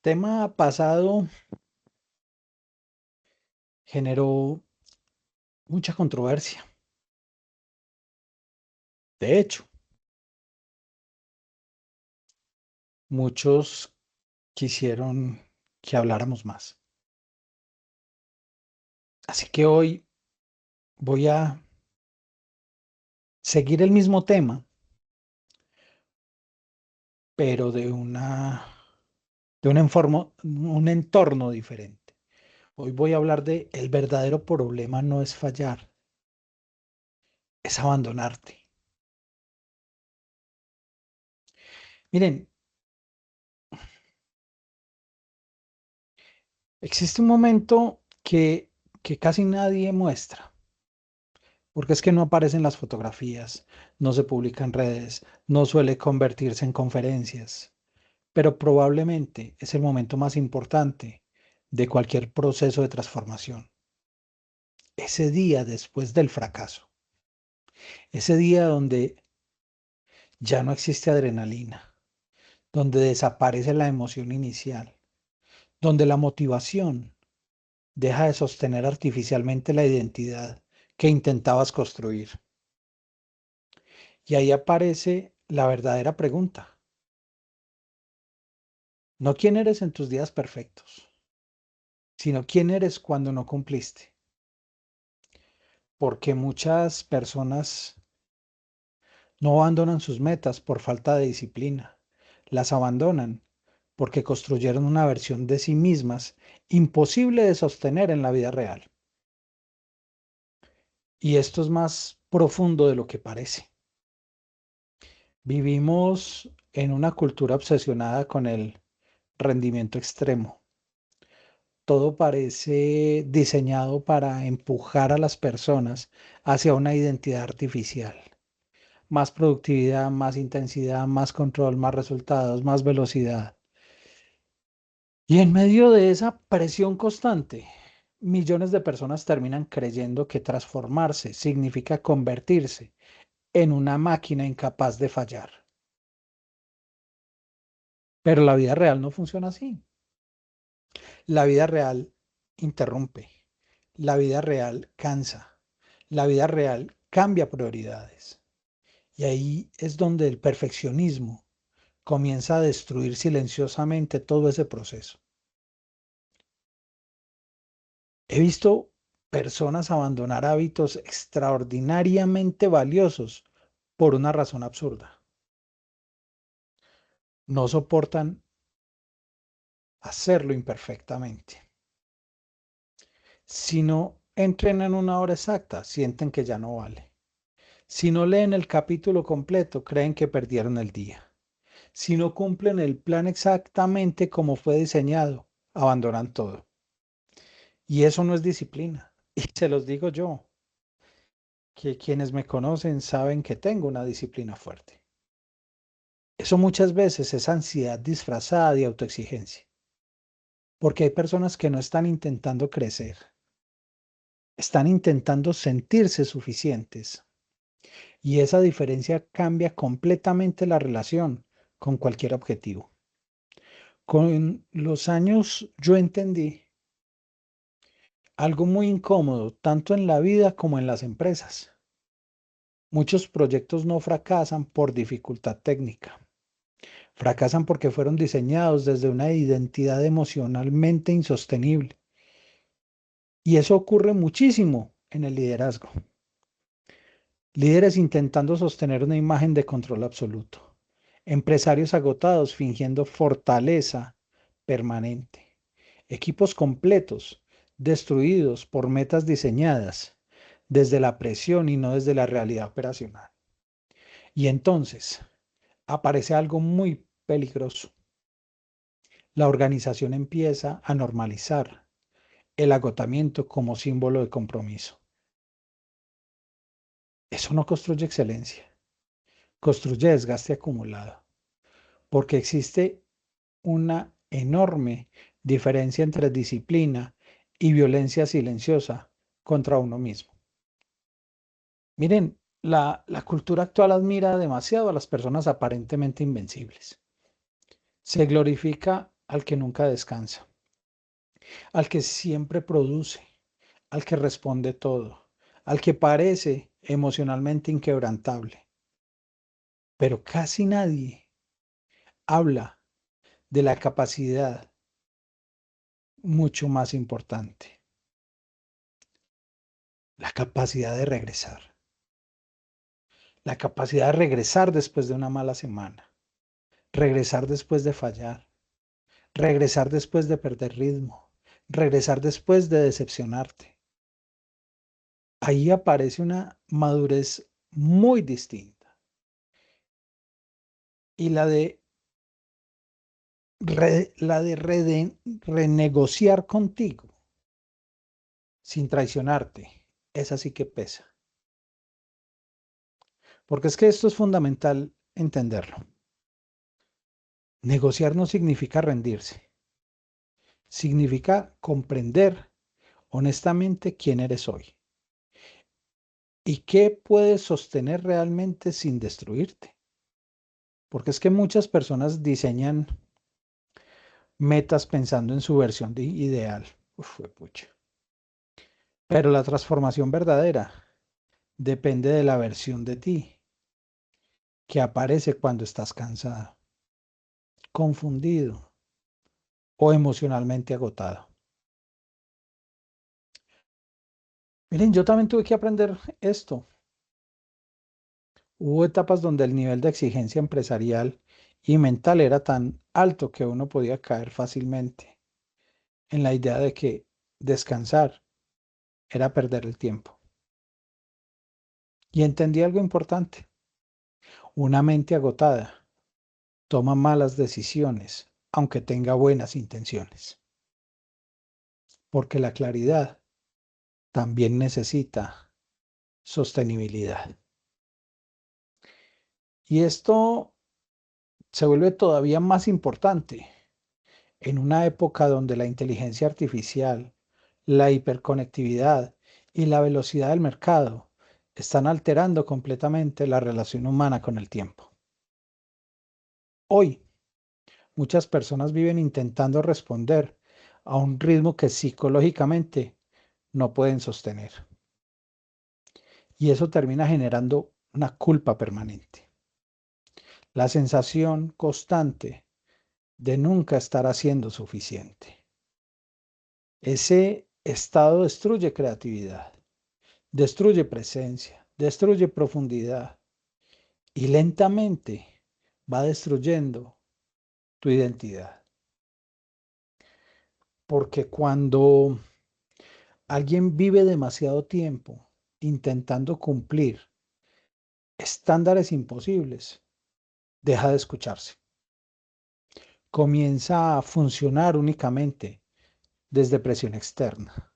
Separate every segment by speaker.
Speaker 1: Tema pasado generó mucha controversia. De hecho, muchos quisieron que habláramos más. Así que hoy voy a seguir el mismo tema, pero un entorno diferente. Hoy voy a hablar de el verdadero problema no es fallar, es abandonarte. Miren, existe un momento que casi nadie muestra. Porque es que no aparecen las fotografías, no se publica en redes, no suele convertirse en conferencias, pero probablemente es el momento más importante de cualquier proceso de transformación. Ese día después del fracaso, ese día donde ya no existe adrenalina, donde desaparece la emoción inicial, donde la motivación deja de sostener artificialmente la identidad que intentabas construir. Y ahí aparece la verdadera pregunta. No quién eres en tus días perfectos, sino quién eres cuando no cumpliste. Porque muchas personas no abandonan sus metas por falta de disciplina. Las abandonan porque construyeron una versión de sí mismas imposible de sostener en la vida real. Y esto es más profundo de lo que parece. Vivimos en una cultura obsesionada con el rendimiento extremo. Todo parece diseñado para empujar a las personas hacia una identidad artificial. Más productividad, más intensidad, más control, más resultados, más velocidad. Y en medio de esa presión constante, millones de personas terminan creyendo que transformarse significa convertirse en una máquina incapaz de fallar. Pero la vida real no funciona así. La vida real interrumpe. La vida real cansa. La vida real cambia prioridades. Y ahí es donde el perfeccionismo comienza a destruir silenciosamente todo ese proceso. He visto personas abandonar hábitos extraordinariamente valiosos por una razón absurda. No soportan hacerlo imperfectamente. Si no entrenan una hora exacta, sienten que ya no vale. Si no leen el capítulo completo, creen que perdieron el día. Si no cumplen el plan exactamente como fue diseñado, abandonan todo. Y eso no es disciplina. Y se los digo yo, que quienes me conocen saben que tengo una disciplina fuerte. Eso muchas veces es ansiedad disfrazada de autoexigencia, porque hay personas que no están intentando crecer, están intentando sentirse suficientes. Y esa diferencia cambia completamente la relación con cualquier objetivo. Con los años yo entendí algo muy incómodo, tanto en la vida como en las empresas. Muchos proyectos no fracasan por dificultad técnica. Fracasan porque fueron diseñados desde una identidad emocionalmente insostenible. Y eso ocurre muchísimo en el liderazgo. Líderes intentando sostener una imagen de control absoluto. Empresarios agotados fingiendo fortaleza permanente. Equipos completos destruidos por metas diseñadas desde la presión y no desde la realidad operacional. Y entonces aparece algo muy peligroso. La organización empieza a normalizar el agotamiento como símbolo de compromiso. Eso no construye excelencia, construye desgaste acumulado, porque existe una enorme diferencia entre disciplina y violencia silenciosa contra uno mismo. Miren, la cultura actual admira demasiado a las personas aparentemente invencibles. Se glorifica al que nunca descansa, al que siempre produce, al que responde todo, al que parece emocionalmente inquebrantable. Pero casi nadie habla de la capacidad mucho más importante, la capacidad de regresar, la capacidad de regresar después de una mala semana, regresar después de fallar, regresar después de perder ritmo, regresar después de decepcionarte. Ahí aparece una madurez muy distinta y renegociar contigo sin traicionarte, esa sí que pesa. Porque es que esto es fundamental entenderlo. Negociar no significa rendirse, significa comprender honestamente quién eres hoy y qué puedes sostener realmente sin destruirte. Porque es que muchas personas diseñan metas pensando en su versión ideal. Uf, pucha. Pero la transformación verdadera depende de la versión de ti que aparece cuando estás cansado, confundido o emocionalmente agotado. Miren, yo también tuve que aprender esto. Hubo etapas donde el nivel de exigencia empresarial y mental era tan alto que uno podía caer fácilmente en la idea de que descansar era perder el tiempo. Y entendí algo importante. Una mente agotada toma malas decisiones, aunque tenga buenas intenciones, porque la claridad también necesita sostenibilidad. Y esto se vuelve todavía más importante en una época donde la inteligencia artificial, la hiperconectividad y la velocidad del mercado están alterando completamente la relación humana con el tiempo. Hoy, muchas personas viven intentando responder a un ritmo que psicológicamente no pueden sostener. Y eso termina generando una culpa permanente. La sensación constante de nunca estar haciendo suficiente. Ese estado destruye creatividad, destruye presencia, destruye profundidad y lentamente va destruyendo tu identidad. Porque cuando alguien vive demasiado tiempo intentando cumplir estándares imposibles, deja de escucharse. Comienza a funcionar únicamente desde presión externa.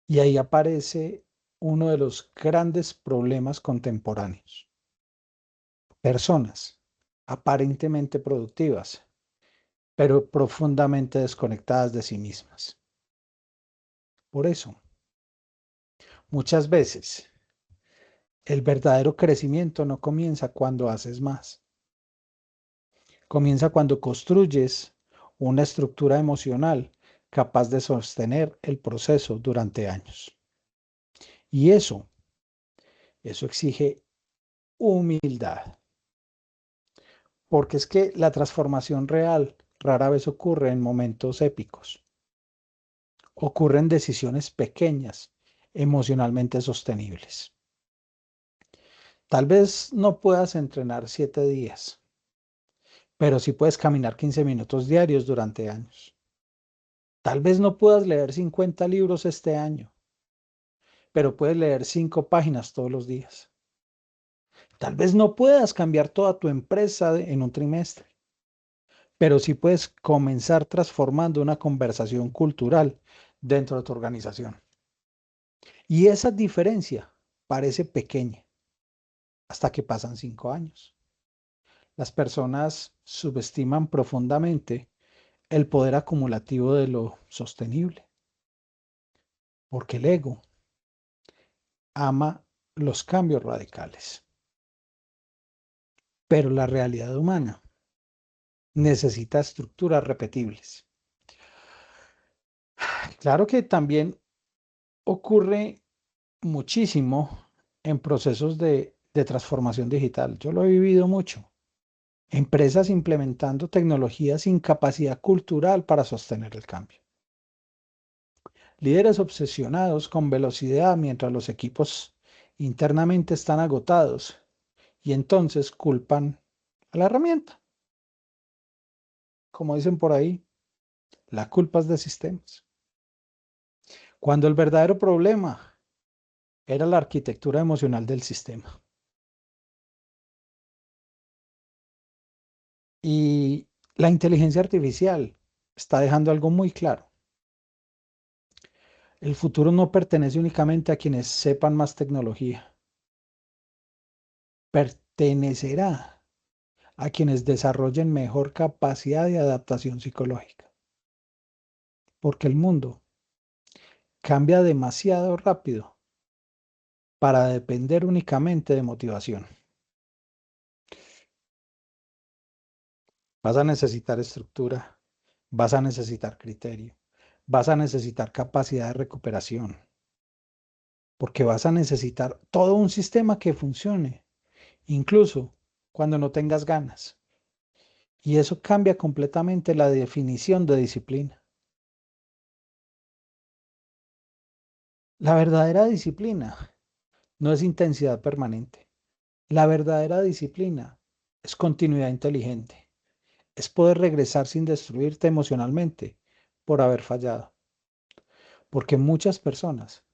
Speaker 1: Y ahí aparece uno de los grandes problemas contemporáneos. Personas aparentemente productivas, pero profundamente desconectadas de sí mismas. Por eso, muchas veces, el verdadero crecimiento no comienza cuando haces más. Comienza cuando construyes una estructura emocional capaz de sostener el proceso durante años. Y eso exige humildad. Porque es que la transformación real rara vez ocurre en momentos épicos. Ocurre en decisiones pequeñas, emocionalmente sostenibles. Tal vez no puedas entrenar 7 días, pero sí puedes caminar 15 minutos diarios durante años. Tal vez no puedas leer 50 libros este año, pero puedes leer 5 páginas todos los días. Tal vez no puedas cambiar toda tu empresa en un trimestre, pero sí puedes comenzar transformando una conversación cultural dentro de tu organización. Y esa diferencia parece pequeña hasta que pasan 5 años. Las personas subestiman profundamente el poder acumulativo de lo sostenible, porque el ego ama los cambios radicales. Pero la realidad humana necesita estructuras repetibles. Claro que también ocurre muchísimo en procesos de transformación digital. Yo lo he vivido mucho. Empresas implementando tecnologías sin capacidad cultural para sostener el cambio. Líderes obsesionados con velocidad mientras los equipos internamente están agotados y entonces culpan a la herramienta. Como dicen por ahí, la culpa es de sistemas. Cuando el verdadero problema era la arquitectura emocional del sistema. Y la inteligencia artificial está dejando algo muy claro. El futuro no pertenece únicamente a quienes sepan más tecnología. Pertenecerá a quienes desarrollen mejor capacidad de adaptación psicológica. Porque el mundo cambia demasiado rápido para depender únicamente de motivación. Vas a necesitar estructura, vas a necesitar criterio, vas a necesitar capacidad de recuperación, porque vas a necesitar todo un sistema que funcione, incluso cuando no tengas ganas. Y eso cambia completamente la definición de disciplina. La verdadera disciplina no es intensidad permanente. La verdadera disciplina es continuidad inteligente. Es poder regresar sin destruirte emocionalmente por haber fallado. Porque muchas personas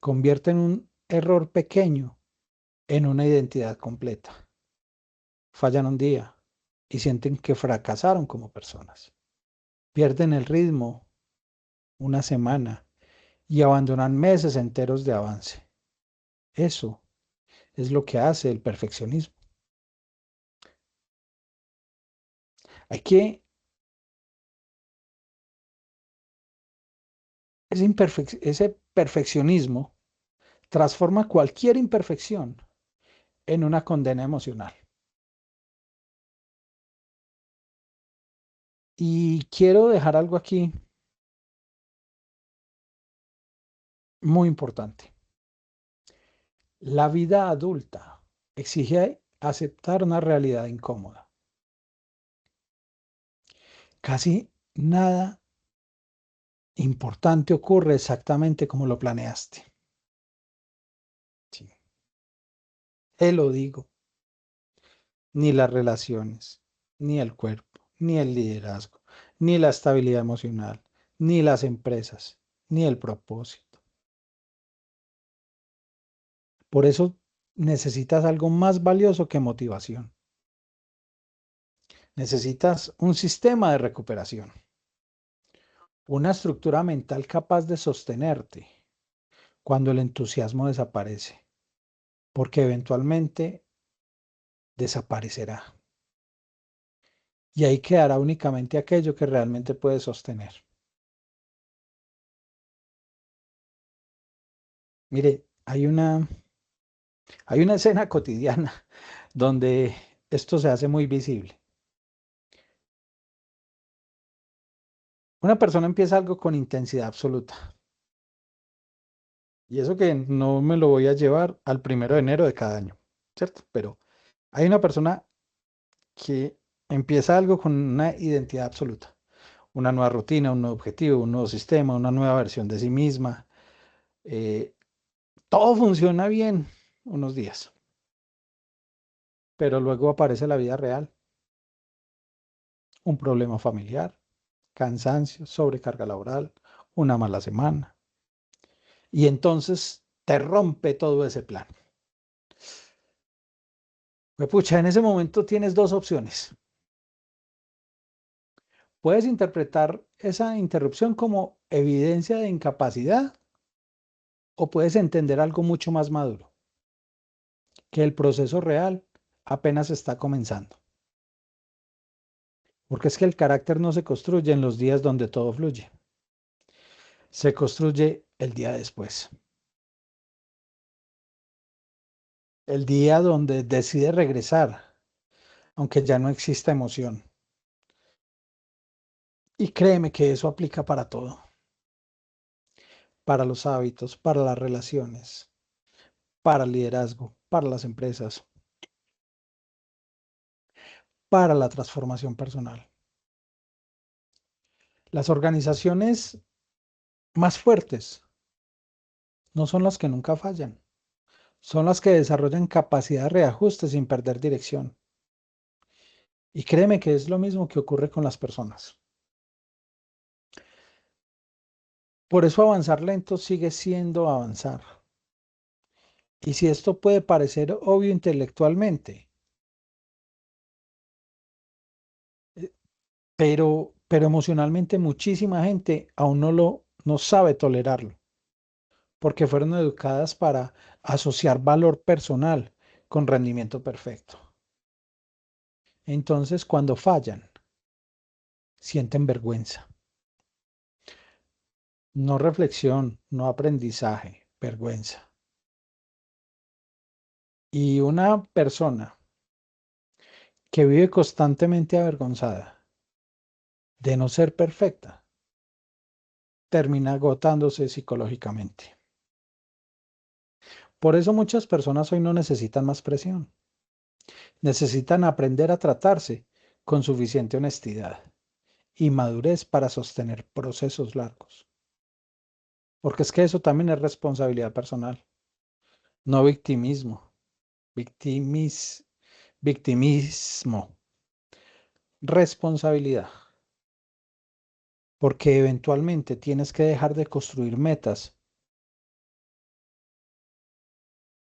Speaker 1: convierten un error pequeño en una identidad completa. Fallan un día y sienten que fracasaron como personas. Pierden el ritmo una semana y abandonan meses enteros de avance. Eso es lo que hace el perfeccionismo. Hay que, ese perfeccionismo transforma cualquier imperfección en una condena emocional. Y quiero dejar algo aquí muy importante. La vida adulta exige aceptar una realidad incómoda. Casi nada importante ocurre exactamente como lo planeaste. Sí. Te lo digo, ni las relaciones, ni el cuerpo, ni el liderazgo, ni la estabilidad emocional, ni las empresas, ni el propósito. Por eso necesitas algo más valioso que motivación. Necesitas un sistema de recuperación, una estructura mental capaz de sostenerte cuando el entusiasmo desaparece, porque eventualmente desaparecerá. Y ahí quedará únicamente aquello que realmente puede sostener. Mire, hay una escena cotidiana donde esto se hace muy visible. Una persona empieza algo con intensidad absoluta. Y eso que no me lo voy a llevar al 1 de enero de cada año, ¿cierto? Pero hay una persona que empieza algo con una identidad absoluta. Una nueva rutina, un nuevo objetivo, un nuevo sistema, una nueva versión de sí misma. eh, Todo funciona bien unos días, pero luego aparece la vida real, un problema familiar, cansancio, sobrecarga laboral, una mala semana. Y entonces te rompe todo ese plan. Pues pucha, en ese momento tienes dos opciones. Puedes interpretar esa interrupción como evidencia de incapacidad o puedes entender algo mucho más maduro, que el proceso real apenas está comenzando. Porque es que el carácter no se construye en los días donde todo fluye, se construye el día después. El día donde decide regresar, aunque ya no exista emoción. Y créeme que eso aplica para todo, para los hábitos, para las relaciones, para el liderazgo, para las empresas, para la transformación personal. Las organizaciones más fuertes no son las que nunca fallan, son las que desarrollan capacidad de reajuste sin perder dirección. Y créeme que es lo mismo que ocurre con las personas. Por eso avanzar lento sigue siendo avanzar. Y si esto puede parecer obvio intelectualmente, eh, pero emocionalmente muchísima gente aún no sabe tolerarlo, porque fueron educadas para asociar valor personal con rendimiento perfecto. Entonces, cuando fallan, sienten vergüenza. No reflexión, no aprendizaje, vergüenza. Y una persona que vive constantemente avergonzada de no ser perfecta, termina agotándose psicológicamente. Por eso muchas personas hoy no necesitan más presión. Necesitan aprender a tratarse con suficiente honestidad y madurez para sostener procesos largos. Porque es que eso también es responsabilidad personal, no victimismo. Victimis, victimismo, responsabilidad. Porque eventualmente tienes que dejar de construir metas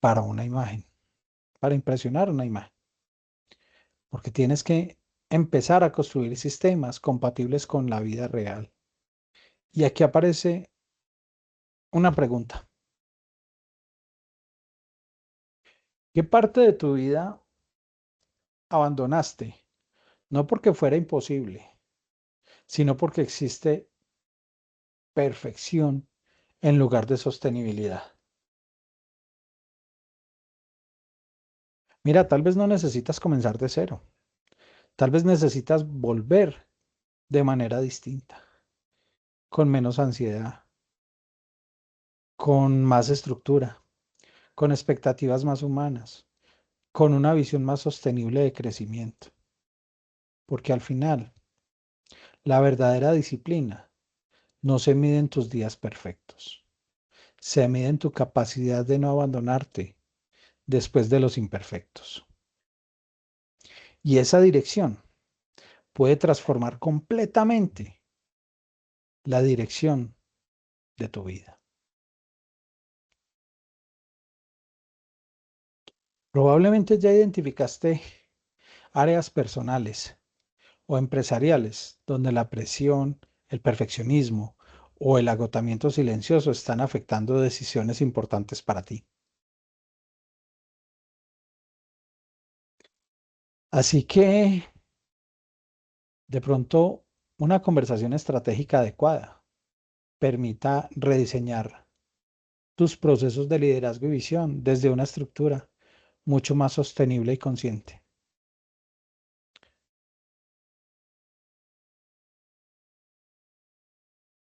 Speaker 1: para una imagen, para impresionar una imagen. Porque tienes que empezar a construir sistemas compatibles con la vida real. Y aquí aparece una pregunta. ¿Qué parte de tu vida abandonaste? No porque fuera imposible, sino porque existe perfección en lugar de sostenibilidad. Mira, tal vez no necesitas comenzar de cero. Tal vez necesitas volver de manera distinta, con menos ansiedad, con más estructura, con expectativas más humanas, con una visión más sostenible de crecimiento. Porque al final, la verdadera disciplina no se mide en tus días perfectos, se mide en tu capacidad de no abandonarte después de los imperfectos. Y esa dirección puede transformar completamente la dirección de tu vida. Probablemente ya identificaste áreas personales o empresariales donde la presión, el perfeccionismo o el agotamiento silencioso están afectando decisiones importantes para ti. Así que, de pronto, una conversación estratégica adecuada permita rediseñar tus procesos de liderazgo y visión desde una estructura mucho más sostenible y consciente.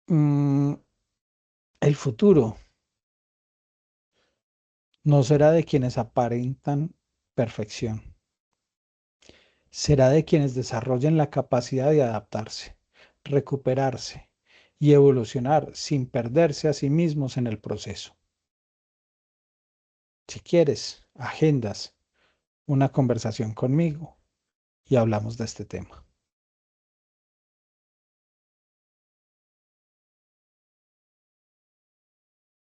Speaker 1: Mm, el futuro no será de quienes aparentan perfección, será de quienes desarrollen la capacidad de adaptarse, recuperarse y evolucionar sin perderse a sí mismos en el proceso. Si quieres, agendas una conversación conmigo y hablamos de este tema.